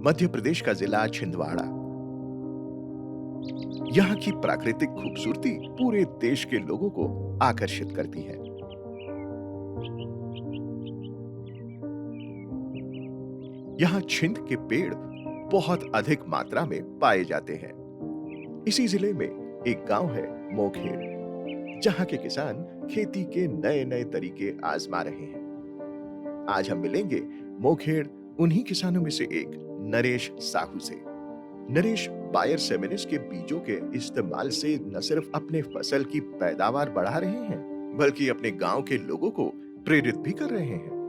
मध्य प्रदेश का जिला छिंदवाड़ा। यहाँ की प्राकृतिक खूबसूरती पूरे देश के लोगों को आकर्षित करती है। यहाँ छिंद के पेड़ बहुत अधिक मात्रा में पाए जाते हैं। इसी जिले में एक गांव है मोखेड़, जहाँ के किसान खेती के नए नए तरीके आजमा रहे हैं। आज हम मिलेंगे मोखेड़ उन्हीं किसानों में से एक नरेश साहू से। नरेश बायर सेमिनिस के बीजों के इस्तेमाल से न सिर्फ अपने फसल की पैदावार बढ़ा रहे हैं, बल्कि अपने गांव के लोगों को प्रेरित भी कर रहे हैं।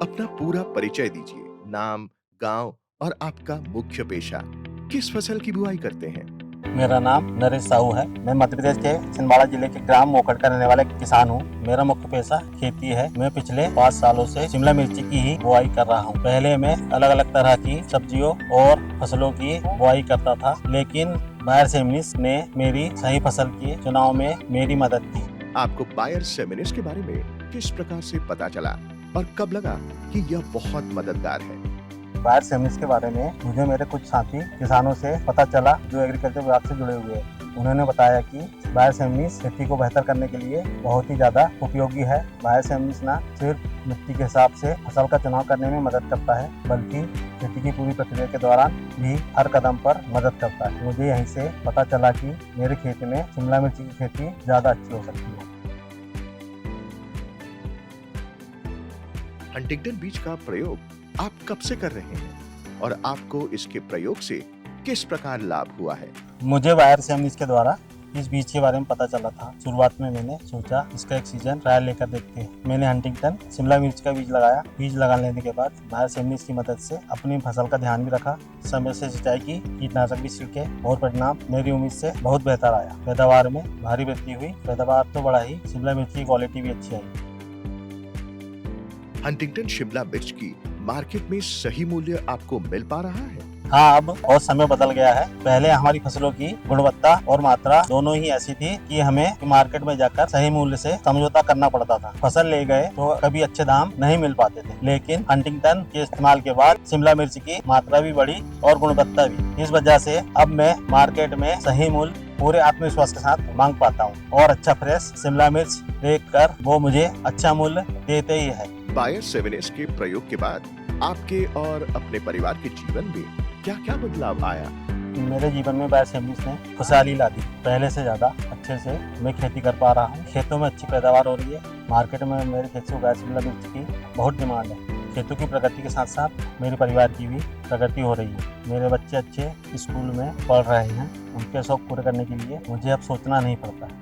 अपना पूरा परिचय दीजिए, नाम, गांव और आपका मुख्य पेशा। किस फसल की बुआई करते हैं? मेरा नाम नरेश साहू है। मैं मध्य प्रदेश के छिंदवाड़ा जिले के ग्राम मोखेड़ का रहने वाला किसान हूँ। मेरा मुख्य पेशा खेती है। मैं पिछले 5 सालों से शिमला मिर्ची की ही बुआई कर रहा हूँ। पहले मैं अलग अलग तरह की सब्जियों और फसलों की बुआई करता था, लेकिन बायर सेमिनिस ने मेरी सही फसल के चुनाव में मेरी मदद की। आपको बायर सेमिनिस के बारे में किस प्रकार से पता चला और कब लगा कि यह बहुत मददगार है? बायर सेमिनिस के बारे में मुझे मेरे कुछ साथी किसानों से पता चला जो एग्रीकल्चर विभाग से जुड़े हुए हैं। उन्होंने बताया कि बायर सेमिनिस खेती को बेहतर करने के लिए बहुत ही ज्यादा उपयोगी है। बायर सेमिनिस न सिर्फ मिट्टी के हिसाब से फसल का चुनाव करने में मदद करता है, बल्कि खेती की पूरी प्रक्रिया के दौरान भी हर कदम पर मदद करता है। मुझे यहीं से पता चला कि मेरे खेत में शिमला मिर्ची की खेती ज्यादा अच्छी हो सकती है। हंटिंगटन बीज का प्रयोग आप कब से कर रहे हैं और आपको इसके प्रयोग से किस प्रकार लाभ हुआ है? मुझे बायर सेमिनिस के द्वारा इस बीज के बारे में पता चला था। शुरुआत में मैंने सोचा इसका एक सीजन ट्रायल लेकर देखते हैं। मैंने हंटिंगटन शिमला मिर्च का बीज लगाया। बीज लगा लेने के बाद बायर सेमिनिस की मदद से अपनी फसल का ध्यान भी रखा, समय से सिंचाई की, कीटनाशक भी छिड़के और परिणाम मेरी उम्मीद से बहुत बेहतर आया। पैदावार में भारी वृद्धि हुई। पैदावार तो बढ़ा ही, शिमला मिर्च की क्वालिटी भी अच्छी आई। हंटिंगटन शिमला मिर्च की मार्केट में सही मूल्य आपको मिल पा रहा है? हाँ, अब बहुत समय बदल गया है। पहले हमारी फसलों की गुणवत्ता और मात्रा दोनों ही ऐसी थी कि हमें मार्केट में जाकर सही मूल्य से समझौता करना पड़ता था। फसल ले गए तो कभी अच्छे दाम नहीं मिल पाते थे, लेकिन हंटिंगटन के इस्तेमाल के बाद शिमला मिर्च की मात्रा भी बढ़ी और गुणवत्ता भी। इस वजह से अब मैं मार्केट में सही मूल्य पूरे आत्मविश्वास के साथ मांग पाता हूँ और अच्छा फ्रेश शिमला मिर्च देखकर वो मुझे अच्छा मूल्य देते ही है। बायर सेमिनिस के प्रयोग के बाद आपके और अपने परिवार के जीवन में क्या क्या बदलाव आया? मेरे जीवन में बायर सेमिनिस ने खुशहाली ला दी। पहले से ज्यादा अच्छे से मैं खेती कर पा रहा हूँ। खेतों में अच्छी पैदावार हो रही है। मार्केट में मेरे खेत से उगाए शिमला मिर्च की बहुत डिमांड है। खेतों की प्रगति के साथ साथ मेरे परिवार की भी प्रगति हो रही है। मेरे बच्चे अच्छे स्कूल में पढ़ रहे हैं। उनके शौक पूरे करने के लिए मुझे अब सोचना नहीं पड़ता।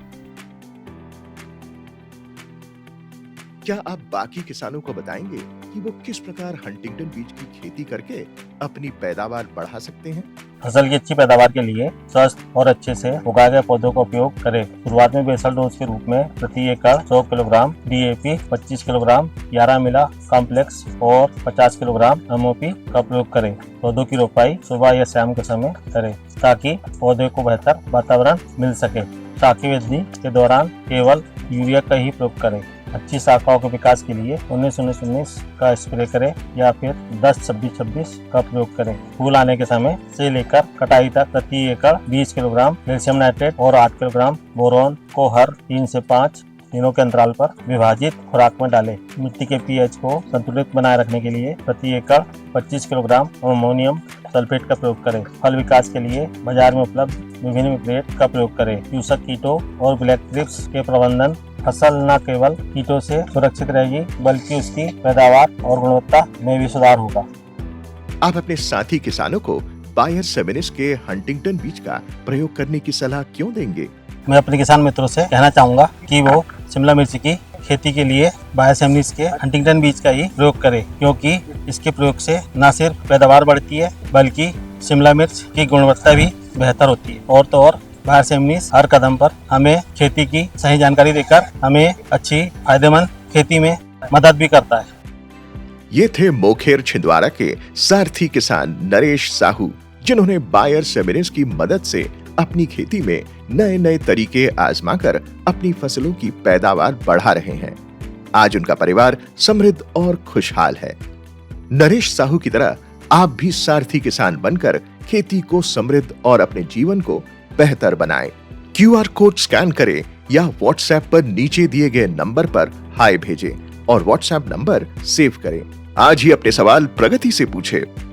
क्या आप बाकी किसानों को बताएंगे कि वो किस प्रकार हंटिंगटन बीज की खेती करके अपनी पैदावार बढ़ा सकते हैं? फसल की अच्छी पैदावार के लिए स्वस्थ और अच्छे से उगाए गए पौधों का उपयोग करें। शुरुआत में बेसल डोज के रूप में प्रति एकड़ 100 किलोग्राम DAP, 25 किलोग्राम 11 मिला कॉम्प्लेक्स और 50 किलोग्राम MOP का प्रयोग करें। पौधों की रोपाई सुबह या शाम के समय करें ताकि पौधे को बेहतर वातावरण मिल सके। शाखी वृद्धि के दौरान केवल यूरिया का ही प्रयोग करें। अच्छी शाखाओं के विकास के लिए 19-19 का स्प्रे करें या फिर 10-26-26 का प्रयोग करें। फूल आने के समय से लेकर कटाई तक प्रति एकड़ 20 किलोग्राम कैल्शियम नाइट्रेट और 8 किलोग्राम बोरोन को हर 3 से 5 दिनों के अंतराल पर विभाजित खुराक में डालें। मिट्टी के pH को संतुलित बनाए रखने के लिए प्रति एकड़ 25 किलोग्राम अमोनियम सल्फेट का प्रयोग करें। फल विकास के लिए बाजार में उपलब्ध विभिन्न विप्रेट का प्रयोग करें। चूसक कीटों और ब्लैक ट्रिप्स के प्रबंधन फसल न केवल कीटों से सुरक्षित रहेगी, बल्कि उसकी पैदावार और गुणवत्ता में भी सुधार होगा। आप अपने साथी किसानों को बायर सेमिनिस के हंटिंगटन बीज का प्रयोग करने की सलाह क्यों देंगे? मैं अपने किसान मित्रों से कहना चाहूँगा कि वो शिमला मिर्च की खेती के लिए बायर सेमिनिस के हंटिंगटन बीज का ही प्रयोग करें, क्योंकि इसके प्रयोग से न सिर्फ पैदावार बढ़ती है, बल्कि शिमला मिर्च की गुणवत्ता भी बेहतर होती है। और तो और बायर सेमिनिस हर कदम पर हमें खेती की सही जानकारी देकर हमें अच्छी फायदेमंद खेती में मदद भी करता है। ये थे मोखेड़ छिंदवाड़ा के सारथी किसान नरेश साहू, जिन्होंने बायर सेमिनिस की मदद से अपनी खेती में नए नए तरीके आजमाकर अपनी फसलों की पैदावार बढ़ा रहे हैं। आज उनका परिवार समृद्ध और खुशहाल है। नरेश साहू की तरह आप भी सारथी किसान बनकर खेती को समृद्ध और अपने जीवन को बेहतर बनाएं। क्यूआर कोड स्कैन करें या व्हाट्सएप पर नीचे दिए गए नंबर पर हाय भेजें और व्हाट्सएप नंबर सेव करें। आज ही अपने सवाल प्रगति से पूछें।